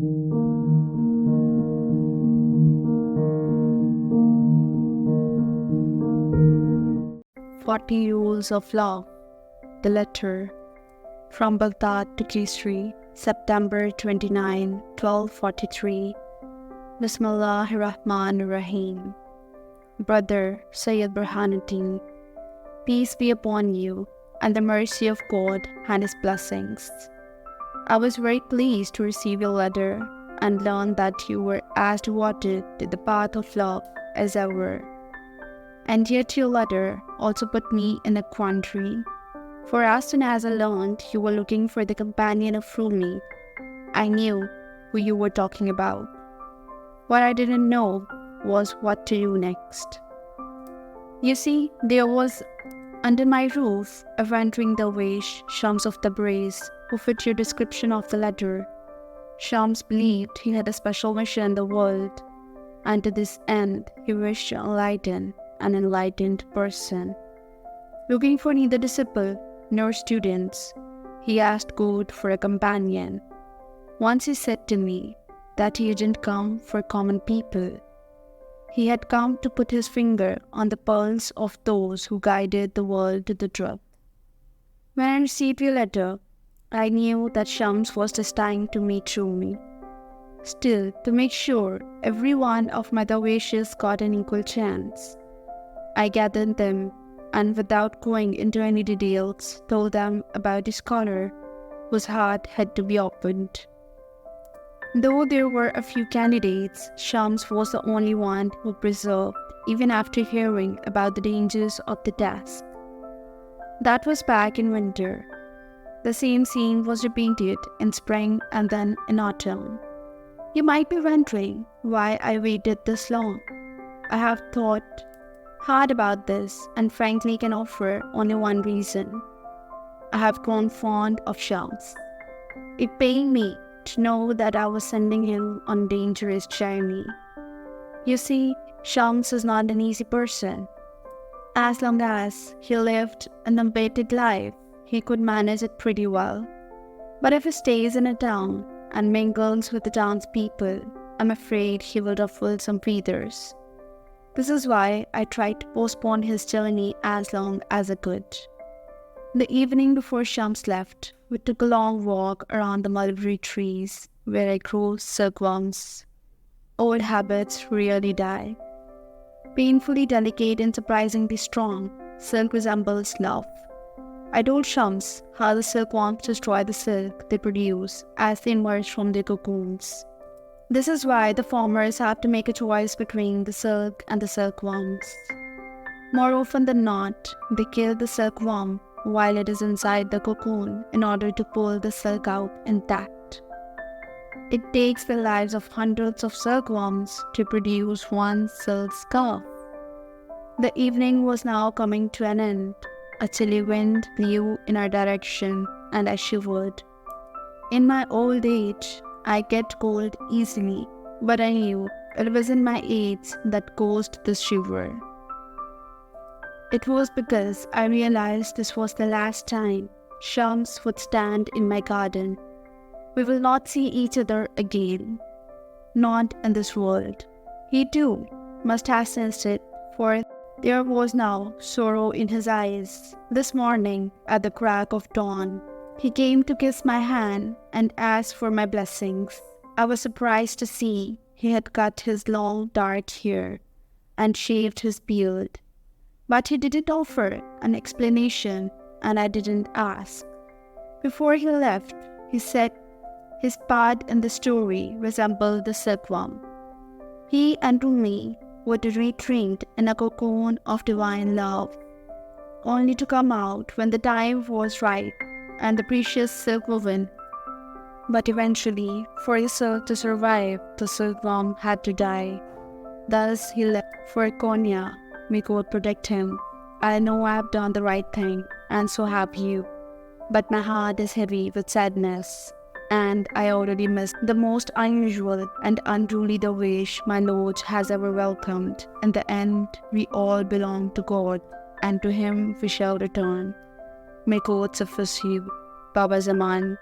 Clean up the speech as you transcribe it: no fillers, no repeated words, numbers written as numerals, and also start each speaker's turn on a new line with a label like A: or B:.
A: "40 Rules of Love", the letter, from Baghdad to Kisri, September 29, 1243. Bismillahirrahmanirrahim. Brother Sayyid Burhanuddin, peace be upon you, and the mercy of God and His blessings. I was very pleased to receive your letter and learn that you were as devoted to the path of love as ever. And yet your letter also put me in a quandary, for as soon as I learned you were looking for the companion of Rumi, I knew who you were talking about. What I didn't know was what to do next. You see, there was under my roof a wandering dervish, Shams of Tabrizi, who fit your description of the letter. Shams believed he had a special mission in the world, and to this end he wished to enlighten an enlightened person. Looking for neither disciple nor students, he asked God for a companion. Once he said to me that he hadn't come for common people. He had come to put his finger on the pulse of those who guided the world to the truth. When I received your letter, I knew that Shams was destined to meet Rumi. Still, to make sure every one of my dervishes got an equal chance, I gathered them and, without going into any details, told them about the scholar whose heart had to be opened. Though there were a few candidates, Shams was the only one who persevered, even after hearing about the dangers of the task. That was back in winter. The same scene was repeated in spring and then in autumn. You might be wondering why I waited this long. I have thought hard about this and frankly can offer only one reason. I have grown fond of Shams. It pained me to know that I was sending him on a dangerous journey. You see, Shams is not an easy person. As long as he lived an unabated life, he could manage it pretty well. But if he stays in a town and mingles with the townspeople, I'm afraid he will ruffle some feathers. This is why I tried to postpone his journey as long as I could. The evening before Shams left, we took a long walk around the mulberry trees where I grew silkworms. Old habits rarely die. Painfully delicate and surprisingly strong, silk resembles love. I told Shams how the silkworms destroy the silk they produce as they emerge from their cocoons. This is why the farmers have to make a choice between the silk and the silkworms. More often than not, they kill the silkworm while it is inside the cocoon in order to pull the silk out intact. It takes the lives of hundreds of silkworms to produce one silk scarf. The evening was now coming to an end. A chilly wind blew in our direction and I shivered. In my old age, I get cold easily, but I knew it wasn't my age that caused this shiver. It was because I realized this was the last time Shams would stand in my garden. We will not see each other again. Not in this world. He too must have sensed it, for there was now sorrow in his eyes. This morning, at the crack of dawn, he came to kiss my hand and ask for my blessings. I was surprised to see he had cut his long dark hair and shaved his beard. But he didn't offer an explanation and I didn't ask. Before he left, he said his part in the story resembled the silkworm. He and Rumi were to retreat in a cocoon of divine love, only to come out when the time was right and the precious silk woven. But eventually, for the silk to survive, the silkworm had to die. Thus he left for Konya. May God protect him. I know I have done the right thing, and so have you. But my heart is heavy with sadness, and I already missed the most unusual and unruly dervish my Lord has ever welcomed. In the end, we all belong to God, and to Him we shall return. May God suffice you. Baba Zaman,